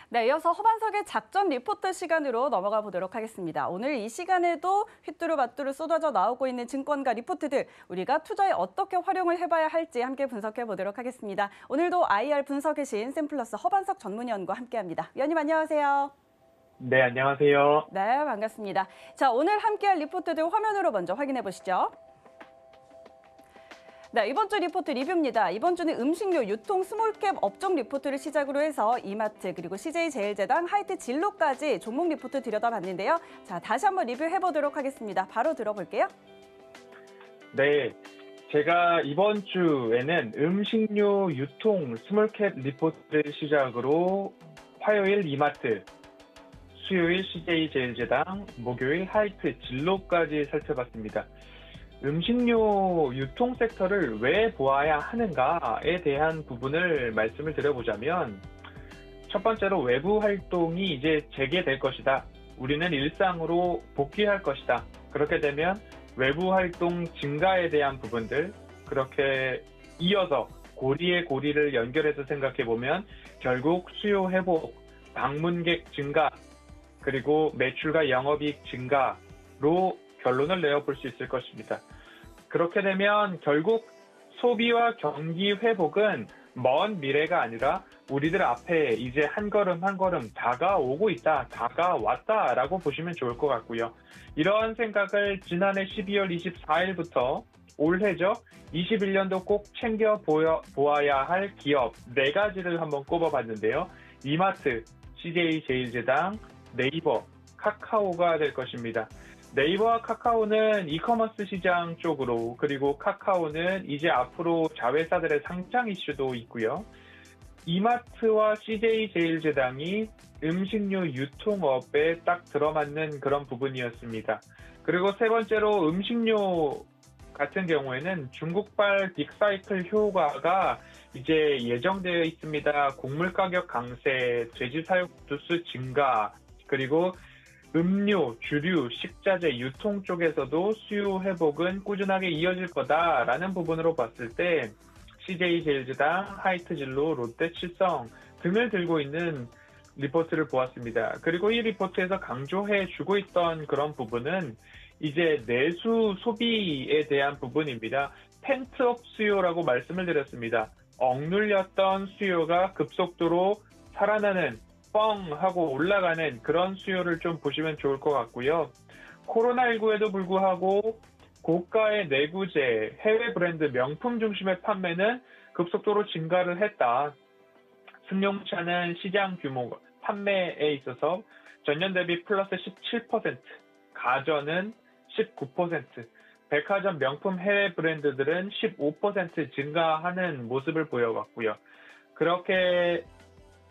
네, 이어서 허반석의 작전 리포트 시간으로 넘어가 보도록 하겠습니다. 오늘 이 시간에도 휘뚜루마뚜루 쏟아져 나오고 있는 증권가 리포트들, 우리가 투자에 어떻게 활용을 해봐야 할지 함께 분석해 보도록 하겠습니다. 오늘도 IR 분석의 신 샘플러스 허반석 전문위원과 함께합니다. 위원님 안녕하세요. 네, 안녕하세요. 네, 반갑습니다. 자, 오늘 함께할 리포트들 화면으로 먼저 확인해 보시죠. 네, 이번 주 리포트 리뷰입니다. 이번 주는 음식료, 유통, 스몰캡 업종 리포트를 시작으로 해서 이마트, 그리고 CJ제일제당, 하이트 진로까지 종목 리포트 들여다봤는데요. 자, 다시 한번 리뷰해보도록 하겠습니다. 바로 들어볼게요. 네, 제가 이번 주에는 음식료, 유통, 스몰캡 리포트를 시작으로 화요일 이마트, 수요일 CJ제일제당, 목요일 하이트 진로까지 살펴봤습니다. 음식료 유통 섹터를 왜 보아야 하는가에 대한 부분을 말씀을 드려보자면, 첫 번째로 외부 활동이 이제 재개될 것이다. 우리는 일상으로 복귀할 것이다. 그렇게 되면 외부 활동 증가에 대한 부분들, 그렇게 이어서 고리에 고리를 연결해서 생각해보면 결국 수요 회복, 방문객 증가, 그리고 매출과 영업이익 증가로 결론을 내어볼 수 있을 것입니다. 그렇게 되면 결국 소비와 경기 회복은 먼 미래가 아니라 우리들 앞에 이제 한 걸음 한 걸음 다가오고 있다, 다가왔다라고 보시면 좋을 것 같고요. 이러한 생각을 지난해 12월 24일부터 올해죠. 21년도 꼭 챙겨 보아야 할 기업 4가지를 한번 꼽아봤는데요. 이마트, CJ제일제당, 네이버, 카카오가 될 것입니다. 네이버와 카카오는 이커머스 시장 쪽으로, 그리고 카카오는 이제 앞으로 자회사들의 상장 이슈도 있고요. 이마트와 CJ제일제당이 음식료 유통업에 딱 들어맞는 그런 부분이었습니다. 그리고 세 번째로 음식료 같은 경우에는 중국발 빅사이클 효과가 이제 예정되어 있습니다. 곡물 가격 강세, 돼지 사육 두수 증가, 그리고 음료, 주류, 식자재, 유통 쪽에서도 수요 회복은 꾸준하게 이어질 거다라는 부분으로 봤을 때 CJ제일제당, 하이트진로, 롯데칠성 등을 들고 있는 리포트를 보았습니다. 그리고 이 리포트에서 강조해주고 있던 그런 부분은 이제 내수 소비에 대한 부분입니다. 펜트업 수요라고 말씀을 드렸습니다. 억눌렸던 수요가 급속도로 살아나는, 뻥 하고 올라가는 그런 수요를 좀 보시면 좋을 것 같고요. 코로나19에도 불구하고 고가의 내구재, 해외 브랜드 명품 중심의 판매는 급속도로 증가를 했다. 승용차는 시장 규모, 판매에 있어서 전년 대비 플러스 17%, 가전은 19%, 백화점 명품 해외 브랜드들은 15% 증가하는 모습을 보여왔고요. 그렇게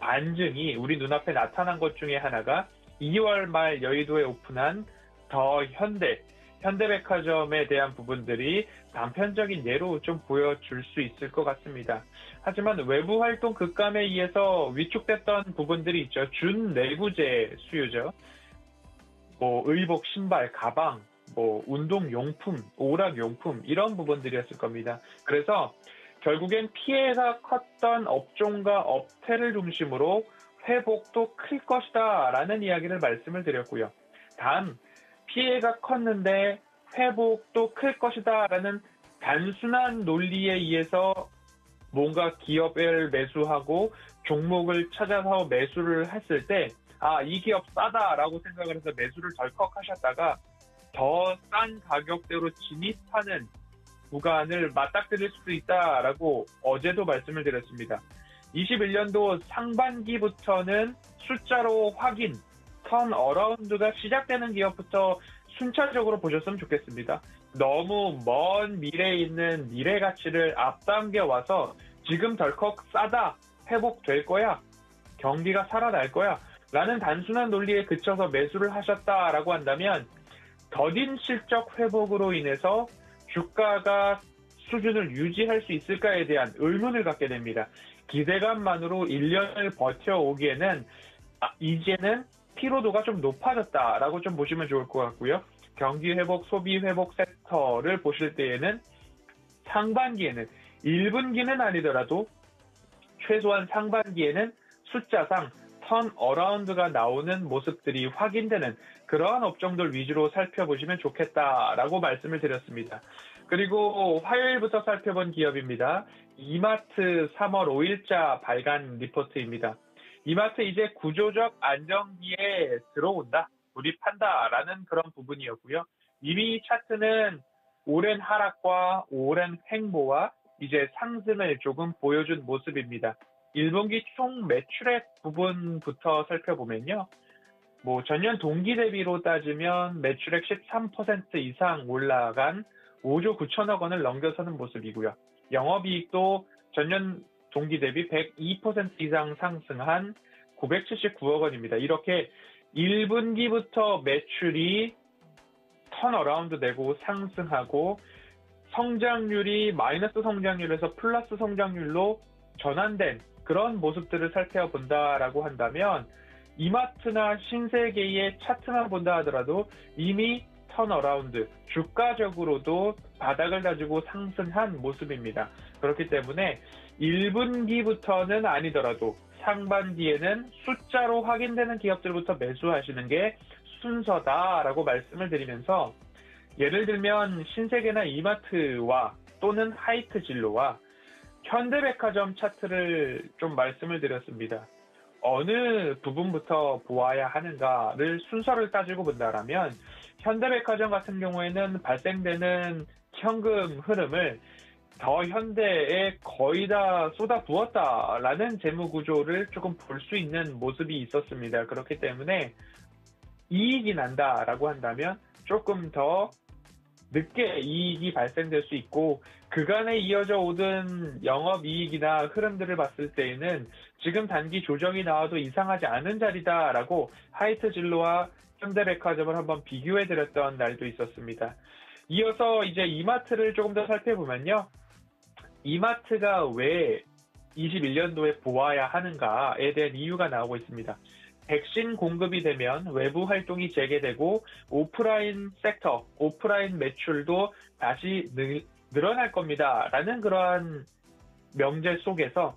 반증이 우리 눈앞에 나타난 것 중에 하나가 2월 말 여의도에 오픈한 더 현대백화점에 대한 부분들이 단편적인 예로 좀 보여줄 수 있을 것 같습니다. 하지만 외부 활동 급감에 의해서 위축됐던 부분들이 있죠. 준내구재 수요죠. 의복, 신발, 가방, 운동용품, 오락용품 이런 부분들이었을 겁니다. 그래서 결국엔 피해가 컸던 업종과 업태를 중심으로 회복도 클 것이다 라는 이야기를 말씀을 드렸고요. 다음, 피해가 컸는데 회복도 클 것이다 라는 단순한 논리에 의해서 뭔가 기업을 매수하고 종목을 찾아서 매수를 했을 때 이 기업 싸다라고 생각을 해서 매수를 덜컥 하셨다가 더 싼 가격대로 진입하는 구간을 맞닥뜨릴 수도 있다라고 어제도 말씀을 드렸습니다. 21년도 상반기부터는 숫자로 확인, 턴어라운드가 시작되는 기업부터 순차적으로 보셨으면 좋겠습니다. 너무 먼 미래에 있는 미래 가치를 앞당겨 와서 지금 덜컥 싸다, 회복될 거야, 경기가 살아날 거야 라는 단순한 논리에 그쳐서 매수를 하셨다라고 한다면 더딘 실적 회복으로 인해서 주가가 수준을 유지할 수 있을까에 대한 의문을 갖게 됩니다. 기대감만으로 1년을 버텨오기에는 이제는 피로도가 좀 높아졌다라고 좀 보시면 좋을 것 같고요. 경기 회복, 소비 회복 섹터를 보실 때에는 상반기에는 1분기는 아니더라도 최소한 상반기에는 숫자상 턴어라운드가 나오는 모습들이 확인되는 그러한 업종들 위주로 살펴보시면 좋겠다라고 말씀을 드렸습니다. 그리고 화요일부터 살펴본 기업입니다. 이마트 3월 5일자 발간 리포트입니다. 이마트 이제 구조적 안정기에 들어온다, 돌입한다라는 그런 부분이었고요. 이미 차트는 오랜 하락과 오랜 횡보와 이제 상승을 조금 보여준 모습입니다. 1분기 총 매출액 부분부터 살펴보면요. 전년 동기 대비로 따지면 매출액 13% 이상 올라간 5조 9천억 원을 넘겨서는 모습이고요. 영업이익도 전년 동기 대비 102% 이상 상승한 979억 원입니다. 이렇게 1분기부터 매출이 턴어라운드 되고 상승하고 성장률이 마이너스 성장률에서 플러스 성장률로 전환된 그런 모습들을 살펴본다라고 한다면 이마트나 신세계의 차트만 본다 하더라도 이미 턴어라운드, 주가적으로도 바닥을 다지고 상승한 모습입니다. 그렇기 때문에 1분기부터는 아니더라도 상반기에는 숫자로 확인되는 기업들부터 매수하시는 게 순서다라고 말씀을 드리면서 예를 들면 신세계나 이마트와 또는 하이트진로와 현대백화점 차트를 좀 말씀을 드렸습니다. 어느 부분부터 보아야 하는가를 순서를 따지고 본다라면 현대백화점 같은 경우에는 발생되는 현금 흐름을 더 현대에 거의 다 쏟아부었다라는 재무구조를 조금 볼 수 있는 모습이 있었습니다. 그렇기 때문에 이익이 난다라고 한다면 조금 더 늦게 이익이 발생될 수 있고 그간에 이어져 오던 영업이익이나 흐름들을 봤을 때에는 지금 단기 조정이 나와도 이상하지 않은 자리다라고 하이트진로와 현대백화점을 한번 비교해드렸던 날도 있었습니다. 이어서 이제 이마트를 조금 더 살펴보면요. 이마트가 왜 21년도에 보아야 하는가에 대한 이유가 나오고 있습니다. 백신 공급이 되면 외부 활동이 재개되고 오프라인 섹터, 오프라인 매출도 다시 늘어날 겁니다. 라는 그러한 명제 속에서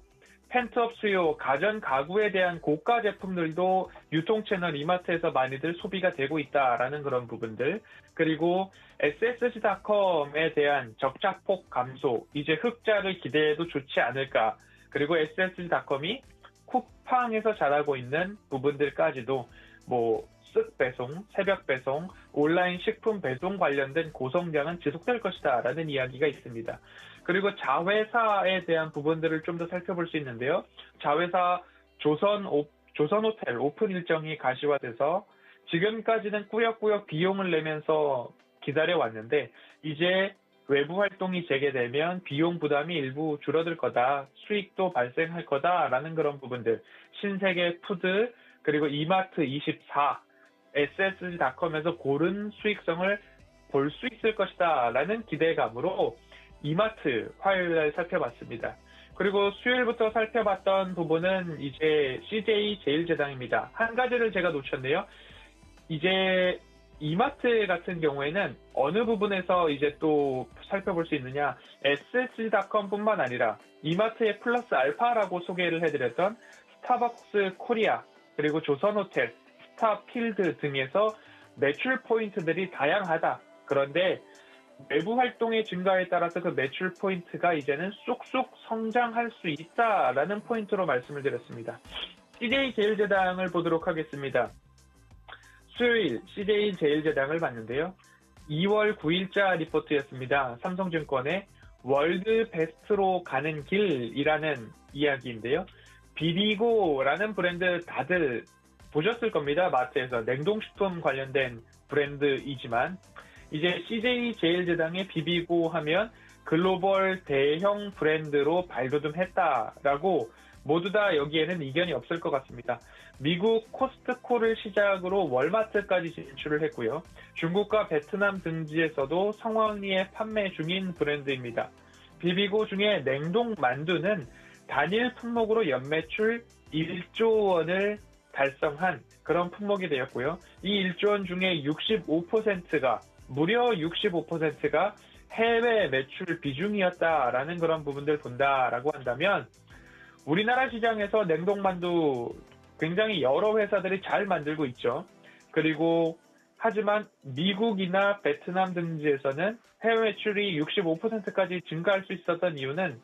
펜트업 수요, 가전 가구에 대한 고가 제품들도 유통채널 이마트에서 많이들 소비가 되고 있다라는 그런 부분들, 그리고 SSG.com에 대한 적자폭 감소, 이제 흑자를 기대해도 좋지 않을까, 그리고 SSG.com이 쿠팡에서 잘하고 있는 부분들까지도 쓱 배송, 새벽 배송, 온라인 식품 배송 관련된 고성장은 지속될 것이다 라는 이야기가 있습니다. 그리고 자회사에 대한 부분들을 좀 더 살펴볼 수 있는데요. 자회사 조선호텔 오픈 일정이 가시화돼서 지금까지는 꾸역꾸역 비용을 내면서 기다려왔는데 이제 외부 활동이 재개되면 비용 부담이 일부 줄어들 거다, 수익도 발생할 거다라는 그런 부분들, 신세계 푸드, 그리고 이마트24, SSG.com에서 고른 수익성을 볼 수 있을 것이다 라는 기대감으로 이마트 화요일날 살펴봤습니다. 그리고 수요일부터 살펴봤던 부분은 이제 CJ 제일제당입니다. 한 가지를 제가 놓쳤네요. 이제 이마트 같은 경우에는 어느 부분에서 이제 또 살펴볼 수 있느냐, SSG.com 뿐만 아니라 이마트의 플러스 알파라고 소개를 해드렸던 스타벅스 코리아, 그리고 조선호텔, 스타필드 등에서 매출 포인트들이 다양하다. 그런데 외부 활동의 증가에 따라서 그 매출 포인트가 이제는 쑥쑥 성장할 수 있다라는 포인트로 말씀을 드렸습니다. CJ 제일제당을 보도록 하겠습니다. 수요일 CJ 제일제당을 봤는데요. 2월 9일자 리포트였습니다. 삼성증권의 월드 베스트로 가는 길이라는 이야기인데요. 비비고라는 브랜드 다들 보셨을 겁니다. 마트에서 냉동식품 관련된 브랜드이지만 이제 CJ 제일제당의 비비고 하면 글로벌 대형 브랜드로 발돋움했다라고 모두 다 여기에는 이견이 없을 것 같습니다. 미국 코스트코를 시작으로 월마트까지 진출을 했고요. 중국과 베트남 등지에서도 성황리에 판매 중인 브랜드입니다. 비비고 중에 냉동 만두는 단일 품목으로 연매출 1조 원을 달성한 그런 품목이 되었고요. 이 1조 원 중에 65%가 무려 65%가 해외 매출 비중이었다라는 그런 부분들 본다라고 한다면 우리나라 시장에서 냉동만두 굉장히 여러 회사들이 잘 만들고 있죠. 그리고 하지만 미국이나 베트남 등지에서는 해외 매출이 65%까지 증가할 수 있었던 이유는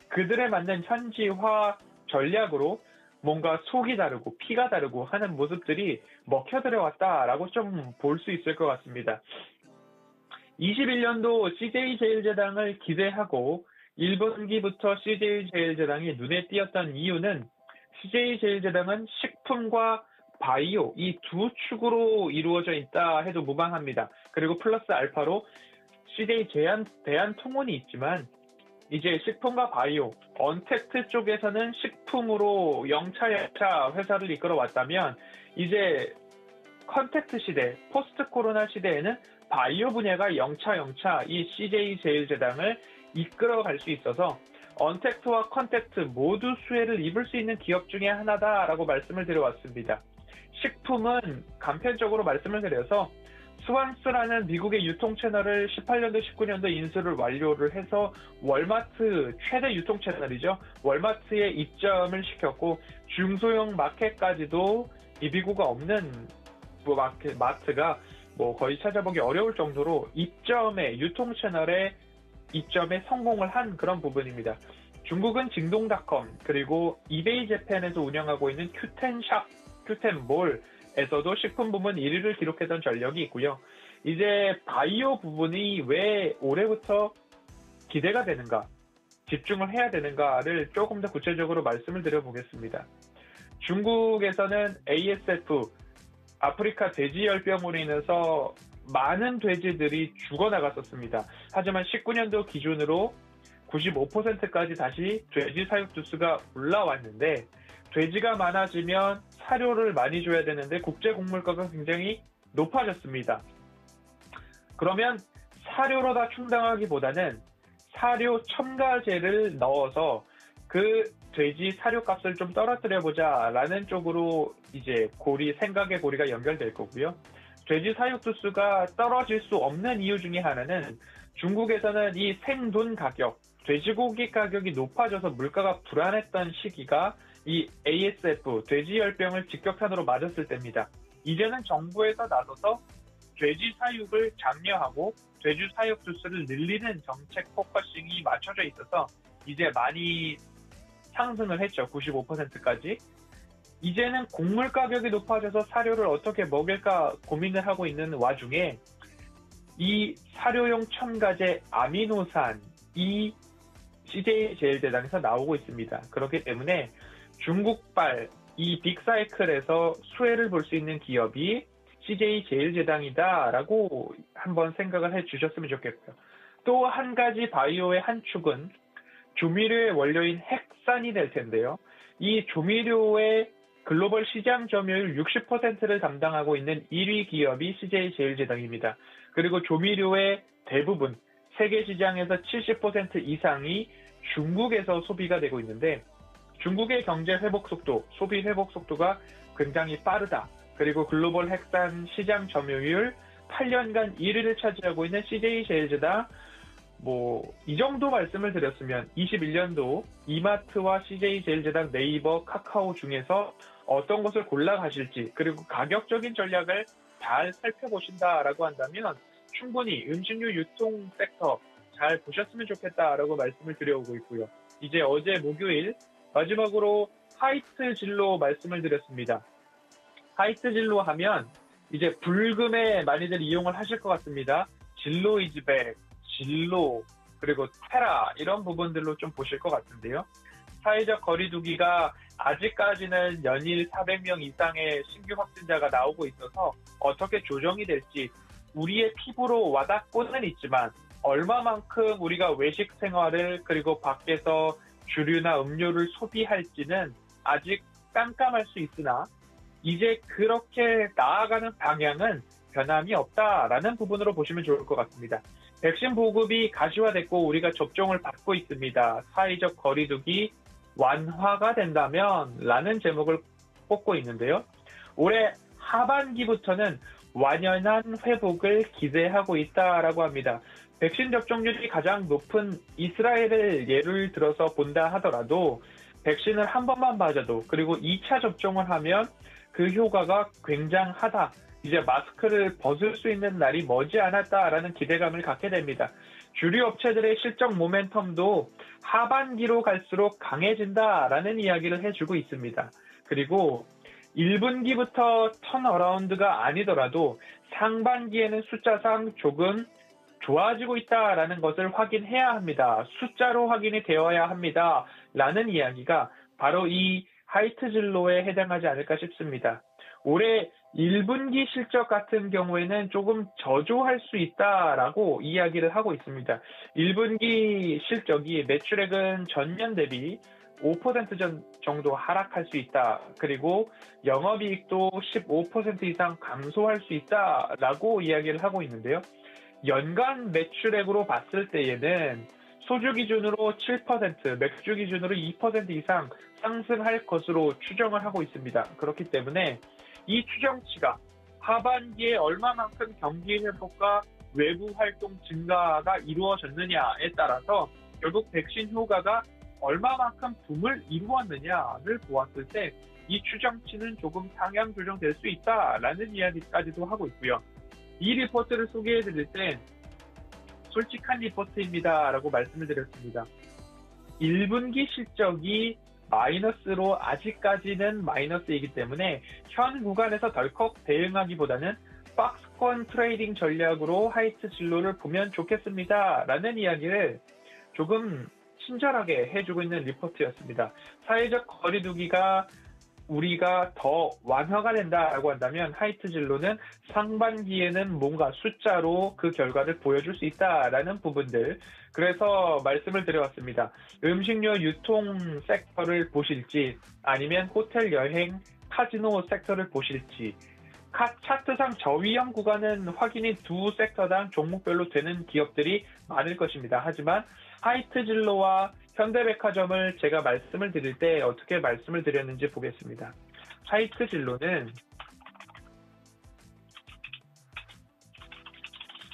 그들에 맞는 현지화 전략으로 뭔가 속이 다르고 피가 다르고 하는 모습들이 먹혀들어왔다라고 좀 볼 수 있을 것 같습니다. 21년도 CJ제일제당을 기대하고 1분기부터 CJ제일제당이 눈에 띄었던 이유는 CJ제일제당은 식품과 바이오 이 두 축으로 이루어져 있다 해도 무방합니다. 그리고 플러스 알파로 CJ 대한통운이 있지만 이제 식품과 바이오, 언택트 쪽에서는 식품으로 영차 회사를 이끌어 왔다면 이제 컨택트 시대, 포스트 코로나 시대에는 바이오 분야가 영차 이 CJ제일제당을 이끌어갈 수 있어서 언택트와 컨택트 모두 수혜를 입을 수 있는 기업 중에 하나다라고 말씀을 드려왔습니다. 식품은 간편적으로 말씀을 드려서 스완스라는 미국의 유통 채널을 18년도, 19년도 인수를 완료를 해서 월마트 최대 유통 채널이죠. 월마트에 입점을 시켰고 중소형 마켓까지도 비비고가 없는 마트가 거의 찾아보기 어려울 정도로 유통 채널에 입점에 성공을 한 그런 부분입니다. 중국은 징동닷컴 그리고 이베이 재팬에서 운영하고 있는 큐텐샵, 큐텐몰에서도 식품 부문 1위를 기록했던 전력이 있고요. 이제 바이오 부분이 왜 올해부터 기대가 되는가, 집중을 해야 되는가를 조금 더 구체적으로 말씀을 드려보겠습니다. 중국에서는 ASF, 아프리카 돼지열병으로 인해서 많은 돼지들이 죽어나갔었습니다. 하지만 19년도 기준으로 95%까지 다시 돼지 사육 두수가 올라왔는데 돼지가 많아지면 사료를 많이 줘야 되는데 국제 곡물가가 굉장히 높아졌습니다. 그러면 사료로 다 충당하기보다는 사료 첨가제를 넣어서 그 돼지 사료값을 좀 떨어뜨려 보자라는 쪽으로 이제 생각의 고리가 연결될 거고요. 돼지 사육 두수가 떨어질 수 없는 이유 중에 하나는 중국에서는 이 생돈 가격, 돼지고기 가격이 높아져서 물가가 불안했던 시기가 이 ASF, 돼지열병을 직격탄으로 맞았을 때입니다. 이제는 정부에서 나서서 돼지 사육을 장려하고 돼지 사육 두수를 늘리는 정책 포커싱이 맞춰져 있어서 이제 많이 상승을 했죠. 95%까지. 이제는 곡물 가격이 높아져서 사료를 어떻게 먹일까 고민을 하고 있는 와중에 이 사료용 첨가제 아미노산이 CJ제일제당에서 나오고 있습니다. 그렇기 때문에 중국발 이 빅사이클에서 수혜를 볼 수 있는 기업이 CJ제일제당이다라고 한번 생각을 해주셨으면 좋겠고요. 또 한 가지 바이오의 한 축은 조미료의 원료인 핵산이 될 텐데요. 이 조미료의 글로벌 시장 점유율 60%를 담당하고 있는 1위 기업이 CJ제일제당입니다. 그리고 조미료의 대부분 세계 시장에서 70% 이상이 중국에서 소비가 되고 있는데 중국의 경제 회복 속도, 소비 회복 속도가 굉장히 빠르다. 그리고 글로벌 핵산 시장 점유율 8년간 1위를 차지하고 있는 CJ제일제당 이 정도 말씀을 드렸으면 21년도 이마트와 CJ제일제당, 네이버, 카카오 중에서 어떤 것을 골라가실지 그리고 가격적인 전략을 잘 살펴보신다라고 한다면 충분히 음식료 유통 섹터 잘 보셨으면 좋겠다라고 말씀을 드려오고 있고요. 이제 어제 목요일 마지막으로 하이트 진로 말씀을 드렸습니다. 하이트 진로 하면 이제 불금에 많이들 이용을 하실 것 같습니다. 진로 이즈백, 진로, 그리고 테라 이런 부분들로 좀 보실 것 같은데요. 사회적 거리두기가 아직까지는 연일 400명 이상의 신규 확진자가 나오고 있어서 어떻게 조정이 될지 우리의 피부로 와닿고는 있지만 얼마만큼 우리가 외식 생활을 그리고 밖에서 주류나 음료를 소비할지는 아직 깜깜할 수 있으나 이제 그렇게 나아가는 방향은 변함이 없다라는 부분으로 보시면 좋을 것 같습니다. 백신 보급이 가시화됐고 우리가 접종을 받고 있습니다. 사회적 거리두기 완화가 된다면 라는 제목을 뽑고 있는데요. 올해 하반기부터는 완연한 회복을 기대하고 있다라고 합니다. 백신 접종률이 가장 높은 이스라엘을 예를 들어서 본다 하더라도 백신을 한 번만 맞아도 그리고 2차 접종을 하면 그 효과가 굉장하다. 이제 마스크를 벗을 수 있는 날이 머지않았다라는 기대감을 갖게 됩니다. 주류 업체들의 실적 모멘텀도 하반기로 갈수록 강해진다라는 이야기를 해주고 있습니다. 그리고 1분기부터 턴어라운드가 아니더라도 상반기에는 숫자상 조금 좋아지고 있다라는 것을 확인해야 합니다. 숫자로 확인이 되어야 합니다. 라는 이야기가 바로 이 하이트 진로에 해당하지 않을까 싶습니다. 올해 1분기 실적 같은 경우에는 조금 저조할 수 있다라고 이야기를 하고 있습니다. 1분기 실적이 매출액은 전년 대비 5% 정도 하락할 수 있다. 그리고 영업이익도 15% 이상 감소할 수 있다라고 이야기를 하고 있는데요. 연간 매출액으로 봤을 때에는 소주 기준으로 7%, 맥주 기준으로 2% 이상 상승할 것으로 추정을 하고 있습니다. 그렇기 때문에 이 추정치가 하반기에 얼마만큼 경기 회복과 외부 활동 증가가 이루어졌느냐에 따라서 결국 백신 효과가 얼마만큼 붐을 이루었느냐를 보았을 때 이 추정치는 조금 상향 조정될 수 있다라는 이야기까지도 하고 있고요. 이 리포트를 소개해드릴 때 솔직한 리포트입니다라고 말씀을 드렸습니다. 1분기 실적이 마이너스로 아직까지는 마이너스이기 때문에 현 구간에서 덜컥 대응하기보다는 박스권 트레이딩 전략으로 하이트 진로를 보면 좋겠습니다. 라는 이야기를 조금 친절하게 해주고 있는 리포트였습니다. 사회적 거리두기가 우리가 더 완화가 된다라고 한다면 하이트 진로는 상반기에는 뭔가 숫자로 그 결과를 보여줄 수 있다라는 부분들, 그래서 말씀을 드려왔습니다. 음식료 유통 섹터를 보실지 아니면 호텔 여행 카지노 섹터를 보실지, 차트상 저위험 구간은 확인이 두 섹터당 종목별로 되는 기업들이 많을 것입니다. 하지만 하이트 진로와 현대백화점을 제가 말씀을 드릴 때 어떻게 말씀을 드렸는지 보겠습니다. 하이트 진로는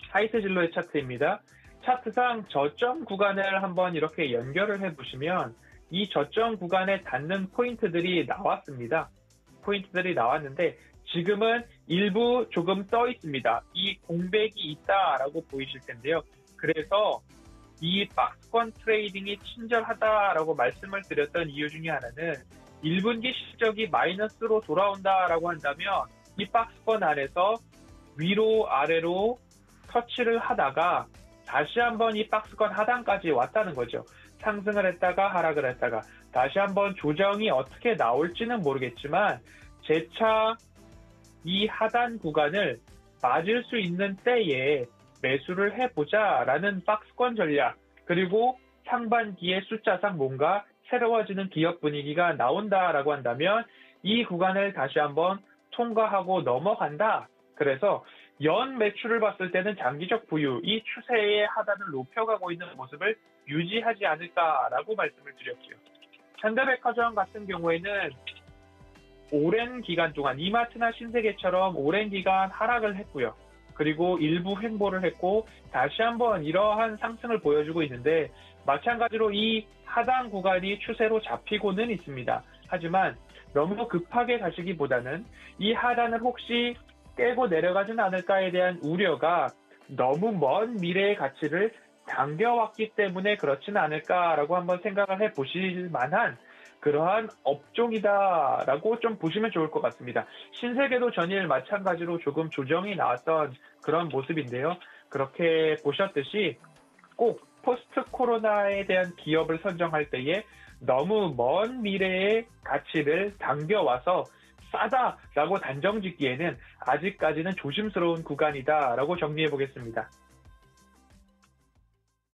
하이트 진로의 차트입니다. 차트상 저점 구간을 한번 이렇게 연결을 해보시면 이 저점 구간에 닿는 포인트들이 나왔습니다. 포인트들이 나왔는데 지금은 일부 조금 떠 있습니다. 이 공백이 있다라고 보이실 텐데요. 그래서 이 박스권 트레이딩이 친절하다라고 말씀을 드렸던 이유 중에 하나는 1분기 실적이 마이너스로 돌아온다라고 한다면 이 박스권 안에서 위로 아래로 터치를 하다가 다시 한번 이 박스권 하단까지 왔다는 거죠. 상승을 했다가 하락을 했다가 다시 한번 조정이 어떻게 나올지는 모르겠지만 재차 이 하단 구간을 맞을 수 있는 때에 매수를 해보자라는 박스권 전략, 그리고 상반기에 숫자상 뭔가 새로워지는 기업 분위기가 나온다라고 한다면 이 구간을 다시 한번 통과하고 넘어간다. 그래서 연 매출을 봤을 때는 장기적 부유, 이 추세의 하단을 높여가고 있는 모습을 유지하지 않을까라고 말씀을 드렸고요. 현대백화점 같은 경우에는 오랜 기간 동안 이마트나 신세계처럼 오랜 기간 하락을 했고요. 그리고 일부 횡보를 했고 다시 한번 이러한 상승을 보여주고 있는데 마찬가지로 이 하단 구간이 추세로 잡히고는 있습니다. 하지만 너무 급하게 가시기보다는 이 하단을 혹시 깨고 내려가진 않을까에 대한 우려가 너무 먼 미래의 가치를 당겨왔기 때문에 그렇지는 않을까라고 한번 생각을 해보실 만한 그러한 업종이다라고 좀 보시면 좋을 것 같습니다. 신세계도 전일 마찬가지로 조금 조정이 나왔던 그런 모습인데요. 그렇게 보셨듯이 꼭 포스트 코로나에 대한 기업을 선정할 때에 너무 먼 미래의 가치를 당겨와서 싸다라고 단정 짓기에는 아직까지는 조심스러운 구간이다라고 정리해 보겠습니다.